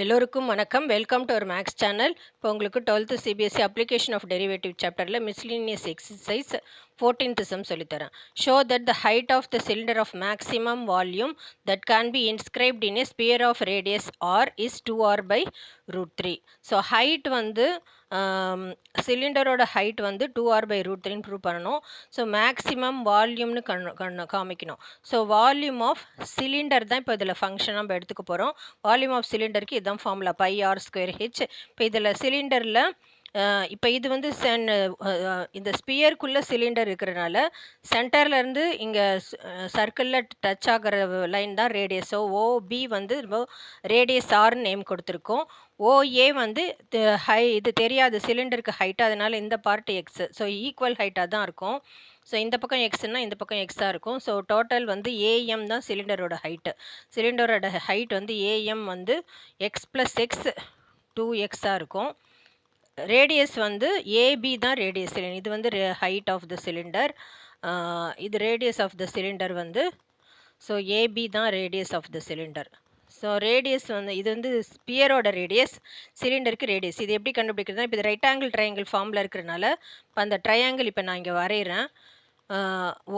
எல்லோருக்கும் வணக்கம். Welcome to our maths channel. இப்போ உங்களுக்கு 12th CBSE application of derivative சாப்டரில் மிஸ்லினியஸ் எக்ஸசைஸ் 14th சம் சொல்லித்தரேன். Show that the height of the cylinder of maximum volume that can be inscribed in a sphere of radius R is 2r by √3. So height வந்து சிலிண்டரோட height வந்து 2r by √3 prove பண்ணணும். So maximum வால்யூம்னு காமிக்கணும். So volume of cylinder தான் இப்போ இதில் function நம்ம எடுத்துக்க போகிறோம். வால்யூம் ஆஃப் சிலிண்டருக்கு இதுதான் ஃபார்முலா πr²h. இப்போ இதில் சிலிண்டரில் இப்போ இது வந்து இந்த ஸ்பியருக்குள்ளே சிலிண்டர் இருக்கிறனால சென்டர்லேருந்து இங்கே சர்க்கிளில் டச் ஆகிற லைன் தான் ரேடியஸ். ஸோ ஓபி வந்து ரேடியஸ் ஆர்னு நேம் கொடுத்துருக்கோம். ஓஏ வந்து இது தெரியாது சிலிண்டருக்கு ஹைட்டு, அதனால் இந்த பார்ட் எக்ஸ். ஸோ ஈக்குவல் ஹைட்டாக தான் இருக்கும். ஸோ இந்த பக்கம் எக்ஸ்னால் இந்த பக்கம் எக்ஸாக இருக்கும். ஸோ டோட்டல் வந்து ஏஎம் தான் சிலிண்டரோட ஹைட்டு. சிலிண்டரோட ஹைட் வந்து ஏஎம் வந்து எக்ஸ் ப்ளஸ் எக்ஸ் 2xஆக இருக்கும். ரேடியஸ் வந்து ஏபி தான் ரேடியஸ். இது வந்து ஹைட் ஆஃப் த சிலிண்டர், இது ரேடியஸ் ஆஃப் த சிலிண்டர் வந்து. ஸோ ஏபி தான் radius of the cylinder. So radius வந்து இது வந்து ஸ்பியரோட ரேடியஸ், சிலிண்டருக்கு ரேடியஸ். இது எப்படி கண்டுபிடிக்கிறதுனா, இப்போ இது ரைட் ஆங்கிள் ட்ரையாங்கிள் ஃபார்மில் இருக்கிறனால இப்போ அந்த ட்ரையாங்கிள் இப்போ நான் இங்கே வரைகிறேன்.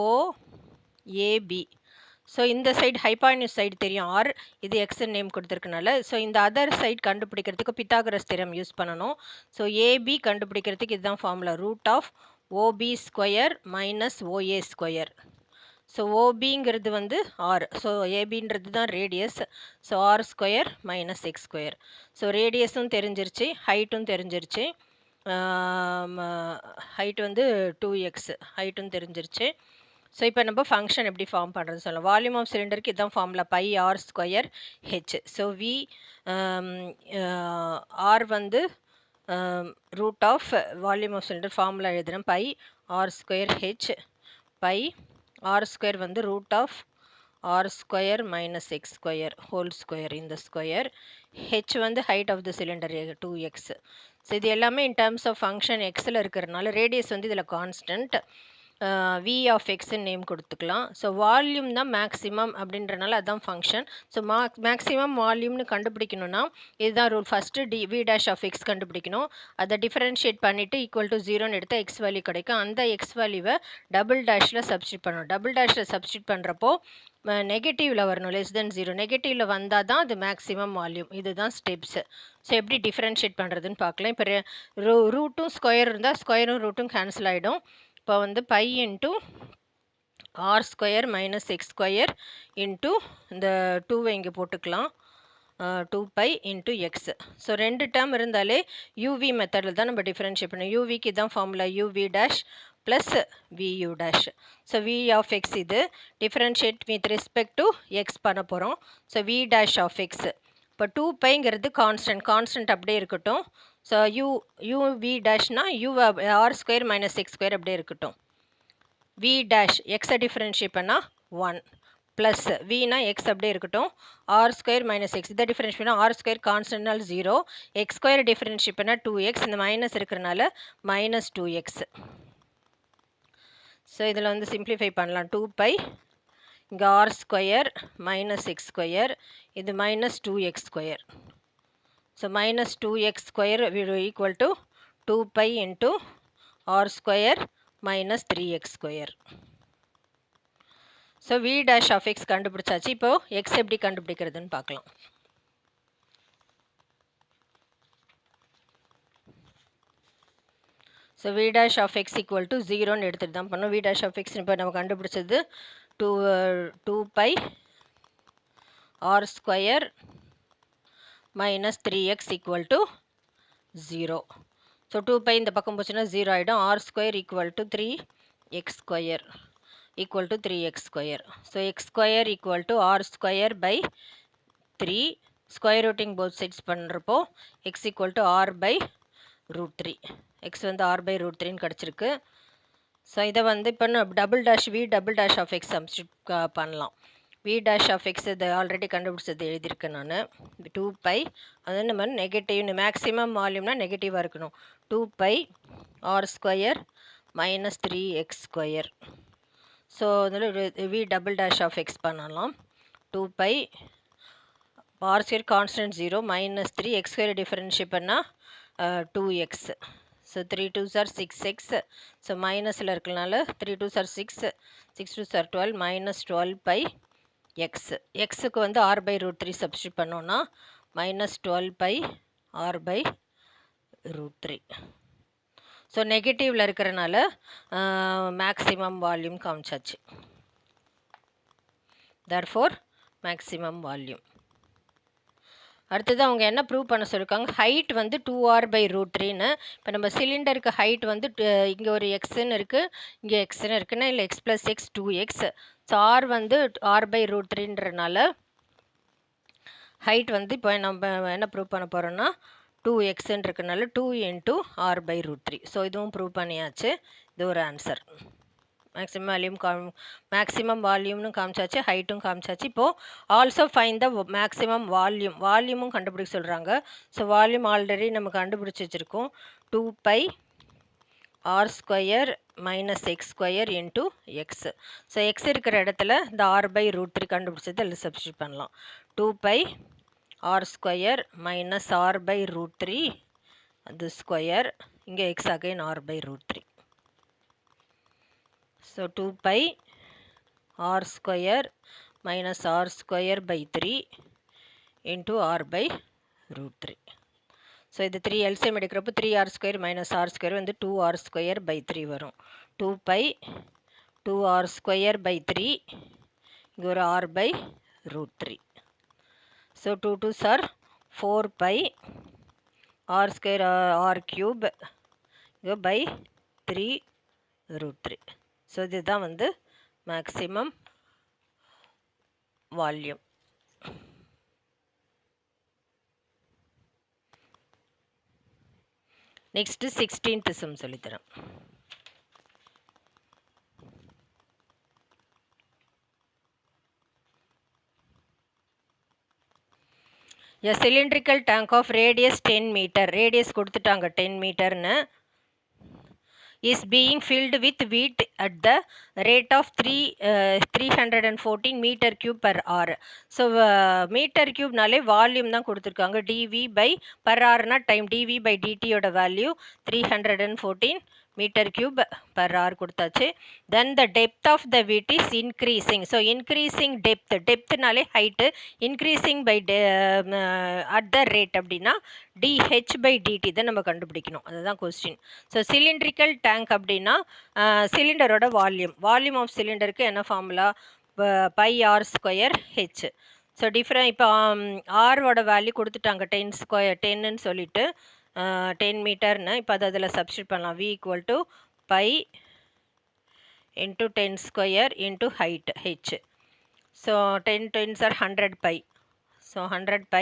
ஓஏபி. ஸோ இந்த சைடு ஹைபானியூஸ் சைடு தெரியும் ஆர், இது எக்ஸ்ன்னு நேம் கொடுத்துருக்கனால. ஸோ இந்த அதர் சைடு கண்டுபிடிக்கிறதுக்கு பித்தாகரஸ் தியரம் யூஸ் பண்ணணும். ஸோ ஏபி கண்டுபிடிக்கிறதுக்கு இதுதான் formula, √OB² minus OA². So ஓபிங்கிறது வந்து ஆர், ஸோ ஏபின்றது தான் radius. So r² minus x². So ரேடியஸும் தெரிஞ்சிருச்சு, ஹைட்டும் தெரிஞ்சிருச்சு. ஹைட் வந்து 2x, ஹைட்டும் தெரிஞ்சிருச்சு. ஸோ இப்போ நம்ம ஃபங்க்ஷன் எப்படி ஃபார்ம் பண்ணுறது சொல்லலாம். வால்யூம் ஆஃப் சிலிண்டருக்கு இதுதான் formula πr²h. So V r வந்து root of volume of cylinder formula எழுதுகிறேன், πr²h. πr² வந்து root of r² minus x² whole square, இந்த ஸ்கொயர். ஹெச் வந்து height of the cylinder 2x. So இது எல்லாமே இன் டேர்ம்ஸ் ஆஃப் ஃபங்க்ஷன் எக்ஸில் இருக்கிறதுனால ரேடியஸ் வந்து இதில் கான்ஸ்டன்ட், வி ஆஃப் எக்ஸ்ன்னு நேம் கொடுத்துக்கலாம். ஸோ வால்யூம் தான் மேக்ஸிமம் அப்படின்றனால அதுதான் ஃபங்க்ஷன். ஸோ மேக்ஸிமம் வால்யூம்னு கண்டுபிடிக்கணும்னா இதுதான் rule. First V dash of X கண்டுபிடிக்கணும். அதை டிஃபரன்ஷியேட் பண்ணிவிட்டு ஈக்குவல் டு 0ன்னு எடுத்தால் எக்ஸ் வேல்யூ கிடைக்கும். அந்த எக்ஸ் வேல்யூவை டபுள் டேஷில் சப்ஸ்டியூட் பண்ணணும். டபுள் டேஷில் சப்ஸ்டியூட் பண்ணுறப்போ நெகட்டிவில் வரணும், லெஸ் தென் 0. நெகட்டிவில் வந்தால் தான் அது மேக்ஸிமம் வால்யூம். இதுதான் ஸ்டெப்ஸு. ஸோ எப்படி டிஃப்ரென்ஷியேட் பண்ணுறதுன்னு பார்க்கலாம். இப்போ ரூட்டும் ஸ்கொயர் இருந்தால் ஸ்கொயரும் ரூட்டும் கேன்சல் ஆகிடும். இப்போ வந்து π into r² minus x² into இந்த 2வை இங்கே போட்டுக்கலாம், 2π இன்ட்டு எக்ஸ். ஸோ ரெண்டு டேர்ம் இருந்தாலே யூவி மெத்தடில் தான் நம்ம டிஃப்ரென்ஷியேட் பண்ணணும். யூவிக்கு தான் formula UV dash plus VU dash. So V of X இது differentiate with respect to x பண்ண போகிறோம். So V dash of x. இப்போ 2πங்கிறது கான்ஸ்டன்ட் அப்படியே இருக்கட்டும். So we டேஷ்னா r² minus x² அப்படியே இருக்கட்டும். வி டேஷ் எக்ஸை டிஃப்ரென்ஷியேட் பண்ணால் 1 ப்ளஸ் வினா எக்ஸ் அப்படியே இருக்கட்டும், r² மைனஸ் எக்ஸ். இதை டிஃப்ரென்ஷியேட் பண்ணால் r² கான்ஸ்டன்ட்னால் 0, x² டிஃப்ரென்ஷியேட் பண்ணால் 2x. இந்த மைனஸ் இருக்கிறனால மைனஸ் 2x. ஸோ இதில் வந்து சிம்ப்ளிஃபை பண்ணலாம். 2π இங்கே r² மைனஸ் x², இது minus 2x². So minus 2x² equal to 2π into r² minus 3x². So V dash of x கண்டுபிடிச்சாச்சு. இப்போது எக்ஸ் எப்படி கண்டுபிடிக்கிறதுன்னு பார்க்கலாம். So V dash of x equal to 0ன்னு எடுத்துகிட்டு தான் பண்ணோம். வி டேஷ் ஆஃப் எக்ஸ் இப்போ நம்ம கண்டுபிடிச்சது 2π r² minus 3x equal to 0. So 2π இந்த பக்கம் போச்சுன்னா 0 ஆகிடும். r² equal to 3x² equal to 3x². So x² equal to r² by 3. Square rooting both sides பண்ணுறப்போ x equal to r by √3. X வந்து r பை √3ன்னு கிடச்சிருக்கு. ஸோ இதை வந்து இப்போ double dash V double dash of X substitute பண்ணலாம். V dash of X இது ஆல்ரெடி கண்டுபிடிச்சது எழுதியிருக்கேன் நான். 2π அது நம்ம நெகட்டிவ், மேக்ஸிமம் வால்யூம்னா நெகட்டிவாக இருக்கணும். 2π r² மைனஸ் 3x². ஸோ அதில் v double dash of x பண்ணலாம். 2π r square constant 0 minus 3 x square differentiate பண்ணால் 2x. So 3 2s are 6x. So மைனஸில் இருக்கனால 3 2s are 6, 6 2s are 12, minus 12 by x. எக்ஸுக்கு வந்து r by root 3 substitute பண்ணோன்னா minus 12 by r by root 3. So நெகட்டிவில் இருக்கிறனால maximum volume காமிச்சாச்சு. therefore maximum volume. அடுத்தது அவங்க என்ன ப்ரூவ் பண்ண சொல்லியிருக்காங்க, ஹைட் வந்து 2r by root 3ன்னு. இப்போ நம்ம சிலிண்டருக்கு ஹைட் வந்து இங்கே ஒரு எக்ஸ்ன்னு இருக்குது, இங்கே எக்ஸ்ன்னு இருக்குன்னா இல்லை x + x 2x. So r வந்து r by root 3ன்றனால ஹைட் வந்து இப்போ நம்ம என்ன ப்ரூவ் பண்ண போகிறோன்னா 2xன்னு இருக்கனால 2 × r by root 3. ஸோ இதுவும் ப்ரூவ் பண்ணியாச்சு. இது ஒரு ஆன்சர். மேக்ஸிமம் வால்யூம்னு காமிச்சாச்சு, ஹைட்டும் காமிச்சாச்சு. இப்போது ஆல்சோ ஃபைண்ட் த மேக்ஸிமம் வால்யூமும் கண்டுபிடிக்க சொல்கிறாங்க. ஸோ வால்யூம் ஆல்ரெடி நம்ம கண்டுபிடிச்சி வச்சுருக்கோம். 2π r² - x² × x. So X இருக்கிற இடத்துல இந்த r by root 3 கண்டுபிடிச்சது அதில் சப்ஸ்டியூட் பண்ணலாம். 2π r² - r by root 3 அது ஸ்கொயர், இங்கே x again r by root 3. So 2π r² - r² by 3 into r by root 3. So இது 3 LCM எடுக்கிறப்போ 3r² - r² வந்து 2r² by 3 வரும். 2π 2r² by 3, இங்கே ஒரு r by root 3. So 2 2s are 4π r² r³ இங்கே by 3 root 3. So இதுதான் வந்து maximum volume. Next 16th sum சொல்லித்தரேன். A cylindrical tank of radius 10 meter, radius கொடுத்துட்டாங்க 10 மீட்டர்னு, is being filled with wheat at the rate of 314 meter cube per hour. So meter cube நாலே volume தான் கொடுத்துருக்காங்க. dv by per hour னா time, dv by dt யோட value 314 meter cube per hour கொடுத்தாச்சு. Then the depth of the wheat is increasing. So increasing depth நாலே height, increasing by at the rate அப்படின்னா dh by dt தான் நம்ம கண்டுபிடிக்கணும். அதுதான் question. So cylindrical tank அப்படின்னா சிலிண்டரோட volume of சிலிண்டருக்கு என்ன ஃபார்முலா, πr² h. ஸோ இப்போ ஆரோட வேல்யூ கொடுத்துட்டாங்க 10ன்னு சொல்லிட்டு 10 மீட்டர்னு. இப்போ அது அதில் சப்ஸ்டியூட் பண்ணலாம். v = π × 10² × height h. So 10 10s are 100π. So 100π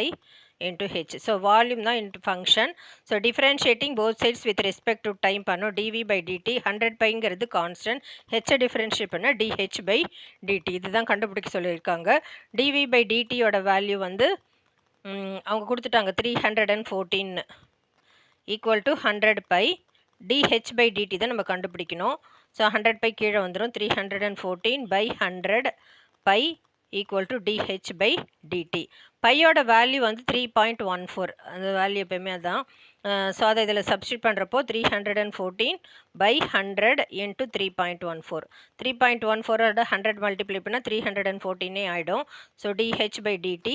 × h. So volume தான் into function. So differentiating both sides with respect to time பண்ணோம். dv by dt 100πங்கிறது கான்ஸ்டன்ட், ஹெச்சை டிஃப்ரென்ஷியேட் பண்ண dh by dt. இதுதான் கண்டுபிடிக்க சொல்லியிருக்காங்க. dv by dt யோட value வந்து அவங்க கொடுத்துட்டாங்க 314 equal to 100π, dh by dt தான் நம்ம கண்டுபிடிக்கணும். ஸோ 100π கீழே வந்துடும். 314 by 100π equal to dh by dt. பையோட வேல்யூ வந்து 3.14, அந்த வேல்யூ எப்போயுமே அதுதான். ஸோ அதை இதில் சப்ஸ்டியூட் பண்ணுறப்போ 314 by 100 × 3.14. 3.14 100 மல்டிப்ளை பண்ணால் 314 ஆகிடும். So dh by dt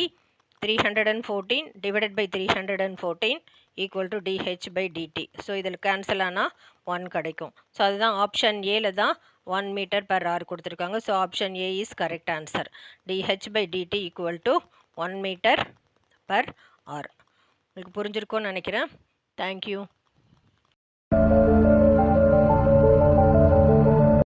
314 divided by 314 equal to dh by dt. So இதில் கேன்சல் ஆனால் 1 கிடைக்கும். ஸோ அதுதான் ஆப்ஷன் ஏல தான் 1 மீட்டர் per hour கொடுத்துருக்காங்க. So option A is correct answer. dh by dt equal to 1 metre per hour. உங்களுக்கு புரிஞ்சிருக்கும்னு நினைக்கிறேன். தேங்க்யூ.